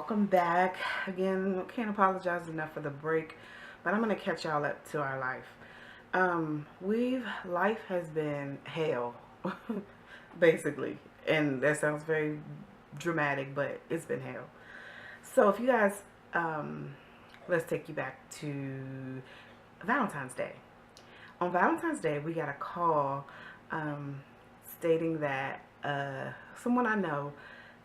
welcome back. Again, can't apologize enough for the break, but I'm gonna catch y'all up to our life. Life has been hell, basically, and that sounds very dramatic, but it's been hell. So if you guys, let's take you back to Valentine's Day. On Valentine's Day, we got a call stating that someone I know,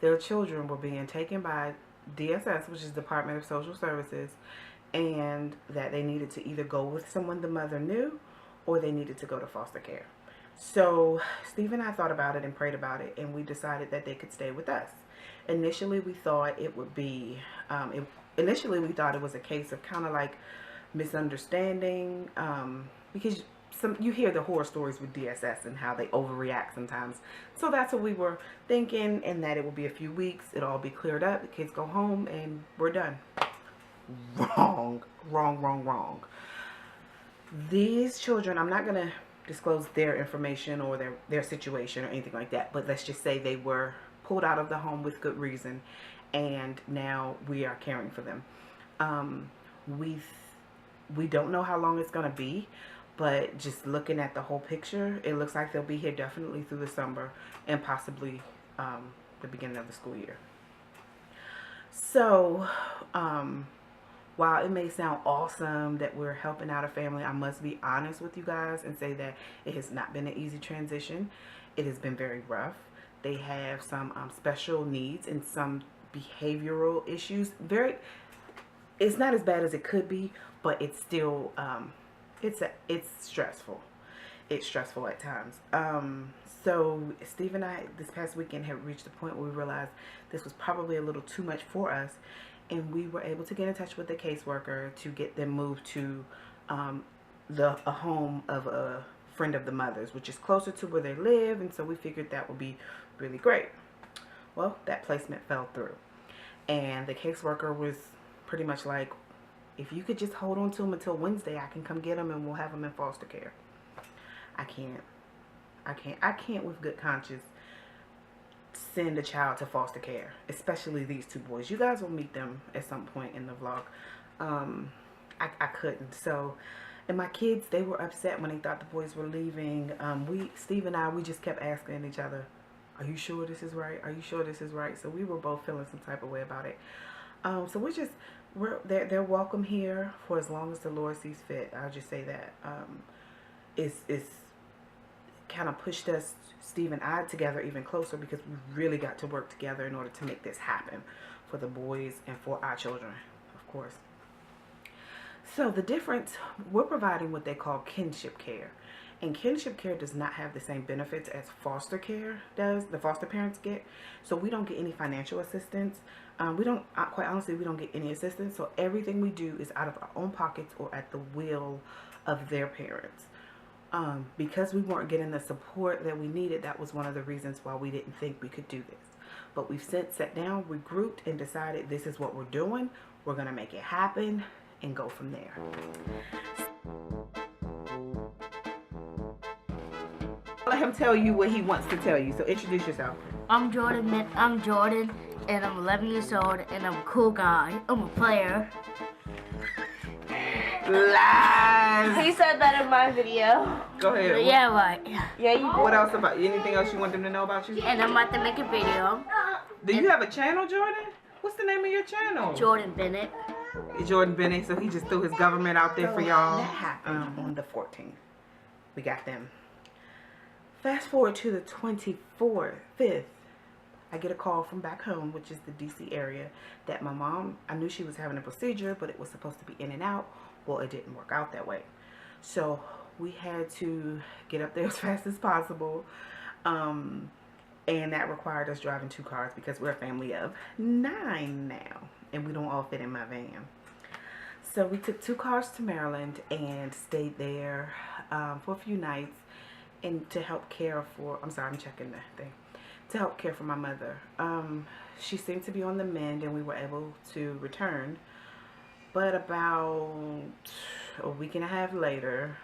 their children were being taken by DSS, which is Department of Social Services, and that they needed to either go with someone the mother knew or they needed to go to foster care. So Steve and I thought about it and prayed about it, and we decided that they could stay with us. Initially, we thought it would be, initially we thought it was a case of kind of like misunderstanding, because you hear the horror stories with DSS and how they overreact sometimes. So that's what we were thinking, and that it will be a few weeks, it'll all be cleared up, the kids go home, and we're done. Wrong, wrong, wrong, wrong. These children, I'm not going to disclose their information or their situation or anything like that, but let's just say they were pulled out of the home with good reason, and now we are caring for them. We don't know how long it's going to be, but just looking at the whole picture, it looks like they'll be here definitely through the summer and possibly the beginning of the school year. So while it may sound awesome that we're helping out a family, I must be honest with you guys and say that it has not been an easy transition. It has been very rough. They have some special needs and some behavioral issues. It's not as bad as it could be, but it's still it's stressful. It's stressful at times. So Steve and I this past weekend had reached a point where we realized this was probably a little too much for us, and we were able to get in touch with the caseworker to get them moved to a home of a friend of the mother's, which is closer to where they live, and so we figured that would be really great. Well, that placement fell through, and the caseworker was pretty much like, if you could just hold on to them until Wednesday, I can come get them and we'll have them in foster care. I can't with good conscience send a child to foster care, especially these two boys. You guys will meet them at some point in the vlog. I couldn't. So, and my kids, they were upset when they thought the boys were leaving. Steve and I, we just kept asking each other, are you sure this is right? Are you sure this is right? So we were both feeling some type of way about it. So they're welcome here for as long as the Lord sees fit. I'll just say that. It's kind of pushed us, Steve and I, together even closer, because we really got to work together in order to make this happen for the boys and for our children, of course. So the difference, we're providing what they call kinship care. And kinship care does not have the same benefits as foster care does, the foster parents get. So we don't get any financial assistance. Quite honestly, we don't get any assistance. So everything we do is out of our own pockets or at the will of their parents. Because we weren't getting the support that we needed, that was one of the reasons why we didn't think we could do this. But we've since sat down, regrouped, and decided this is what we're doing. We're going to make it happen and go from there. Let him tell you what he wants to tell you. So introduce yourself. I'm Jordan, and I'm 11 years old, and I'm a cool guy. I'm a player. Lies. He said that in my video. Go ahead. Yeah, right. Yeah, you What else about you? Anything else you want them to know about you? And I'm about to make a video. Do you have a channel, Jordan? What's the name of your channel? Jordan Bennett. Jordan Bennett. So he just threw his government out there for y'all. That happened on the 14th. We got them. Fast forward to the 24th, 5th. I get a call from back home, which is the DC area, that my mom, I knew she was having a procedure, but it was supposed to be in and out. Well, it didn't work out that way. So we had to get up there as fast as possible. And that required us driving 2 cars because we're a family of 9 now. And we don't all fit in my van. So we took 2 cars to Maryland and stayed there for a few nights. And to help care for, I'm sorry, I'm checking the thing. To help care for my mother. She seemed to be on the mend and we were able to return. But about a week and a half later,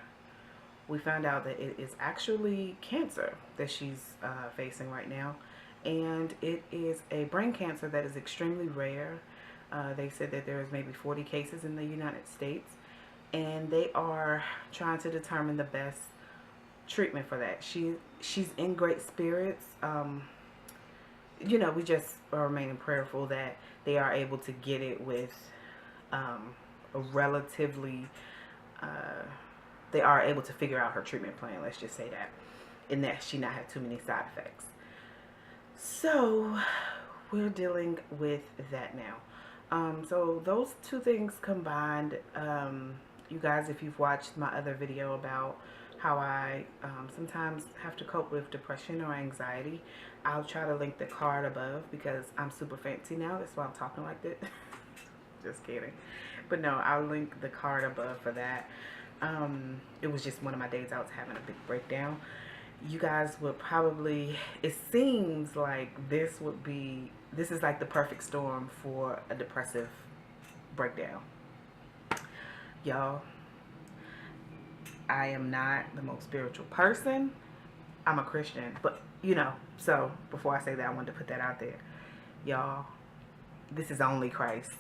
we found out that it is actually cancer that she's facing right now. And it is a brain cancer that is extremely rare. They said that there's maybe 40 cases in the United States, and they are trying to determine the best treatment for that. She's in great spirits. We just are remaining prayerful that they are able to get it with a relatively. They are able to figure out her treatment plan. Let's just say that, and that she not have too many side effects. So we're dealing with that now. So those two things combined, you guys, if you've watched my other video about how I sometimes have to cope with depression or anxiety, I'll try to link the card above because I'm super fancy now. That's why I'm talking like this. Just kidding. But no, I'll link the card above for that. It was just one of my days I was having a big breakdown. You guys would probably, it seems like this is like the perfect storm for a depressive breakdown. Y'all, I am not the most spiritual person. I'm a Christian, but so before I say that, I wanted to put that out there. Y'all, this is only Christ.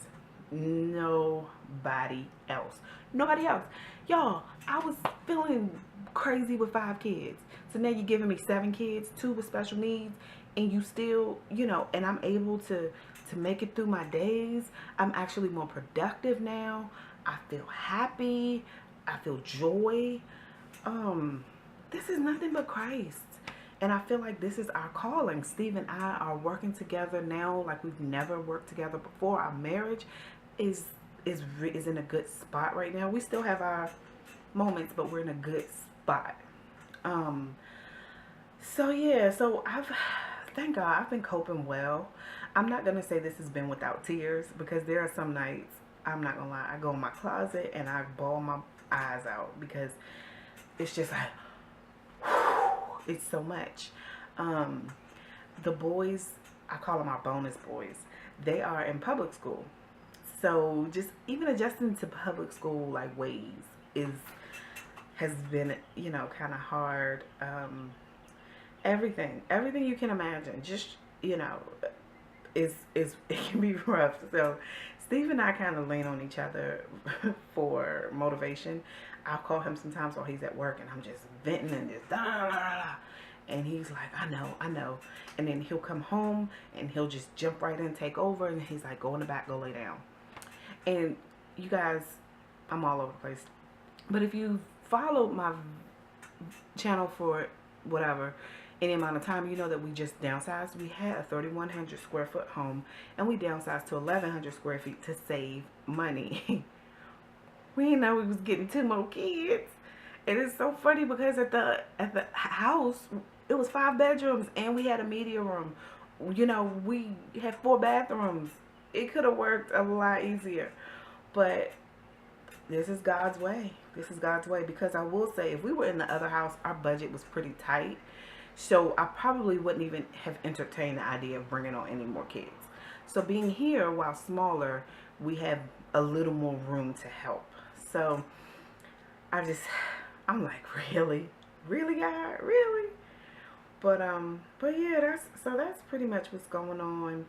Nobody else. Nobody else. Y'all, I was feeling crazy with 5 kids. So now you're giving me 7 kids, 2 with special needs, and you still, and I'm able to make it through my days. I'm actually more productive now. I feel happy. I feel joy. This is nothing but Christ. And I feel like this is our calling. Steve and I are working together now like we've never worked together before. Our marriage is in a good spot right now. We still have our moments, but we're in a good spot. So yeah, so thank God, I've been coping well. I'm not gonna say this has been without tears because there are some nights, I'm not gonna lie, I go in my closet and I bawl my eyes out because it's just like, it's so much. The boys, I call them our bonus boys. They are in public school. So just even adjusting to public school like ways has been, kind of hard. Everything you can imagine, just, is it can be rough. So Steve and I kind of lean on each other for motivation. I'll call him sometimes while he's at work and I'm just venting and just and he's like, I know. And then he'll come home and he'll just jump right in, take over, and he's like, go in the back, go lay down. And you guys, I'm all over the place. But if you followed my channel for whatever, any amount of time, you know that we just downsized. We had a 3,100 square foot home and we downsized to 1,100 square feet to save money. We didn't know we was getting 2 more kids. And it's so funny because at the house, it was 5 bedrooms and we had a media room. We had 4 bathrooms. It could have worked a lot easier. But this is God's way. This is God's way. Because I will say, if we were in the other house, our budget was pretty tight. So I probably wouldn't even have entertained the idea of bringing on any more kids. So being here, while smaller, we have a little more room to help. So I'm like, really, God, really? But yeah, that's pretty much what's going on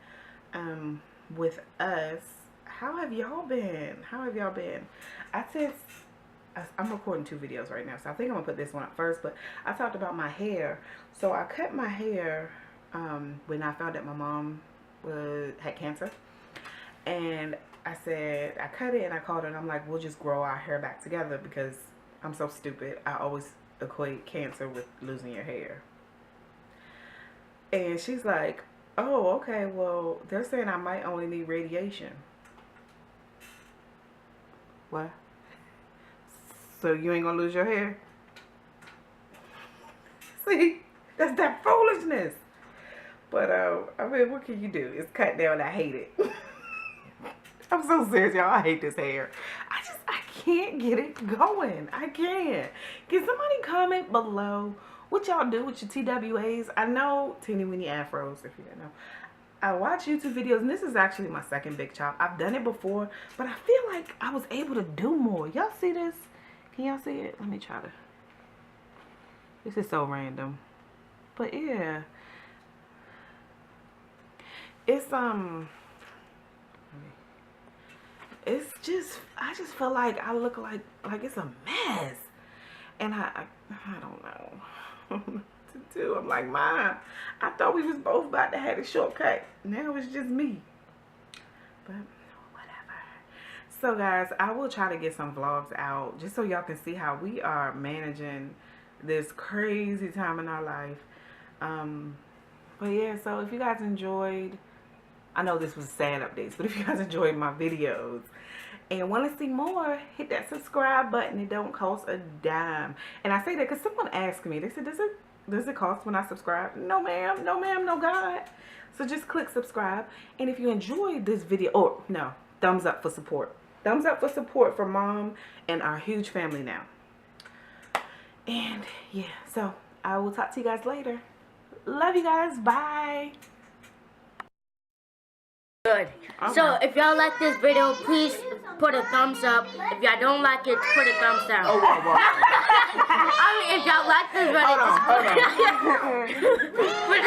with us. How have y'all been? I'm recording 2 videos right now, so I think I'm gonna put this one up first. But I talked about my hair. So I cut my hair when I found out my mom had cancer, and I cut it and I called her and I'm like, we'll just grow our hair back together because I'm so stupid. I always equate cancer with losing your hair. And she's like, oh, okay, well, they're saying I might only need radiation. What? So you ain't gonna lose your hair? See, that's that foolishness. But I mean, what can you do? It's cut down. I hate it. I'm so serious, y'all. I hate this hair. I can't get it going. I can't. Can somebody comment below what y'all do with your TWAs? I know teeny weeny afros, if you didn't know. I watch YouTube videos, and this is actually my second big chop. I've done it before, but I feel like I was able to do more. Y'all see this? Can y'all see it? Let me try to. This is so random. But yeah. It's it's just, I just feel like I look like it's a mess. And I don't know what to do. I'm like, Mom, I thought we was both about to have a shortcut. Now it's just me. But whatever. So guys, I will try to get some vlogs out just so y'all can see how we are managing this crazy time in our life. But yeah, so if you guys enjoyed, I know this was sad updates, but if you guys enjoyed my videos and want to see more, hit that subscribe button. It don't cost a dime. And I say that because someone asked me, they said, does it cost when I subscribe? No ma'am, no ma'am, no God. So just click subscribe. And if you enjoyed this video, or no, thumbs up for support. Thumbs up for support for Mom and our huge family now. And yeah, so I will talk to you guys later. Love you guys. Bye. Good. Okay. So if y'all like this video, please put a thumbs up. If y'all don't like it, put a thumbs down. Oh, wow. I mean, if y'all like this video, Hold on. just put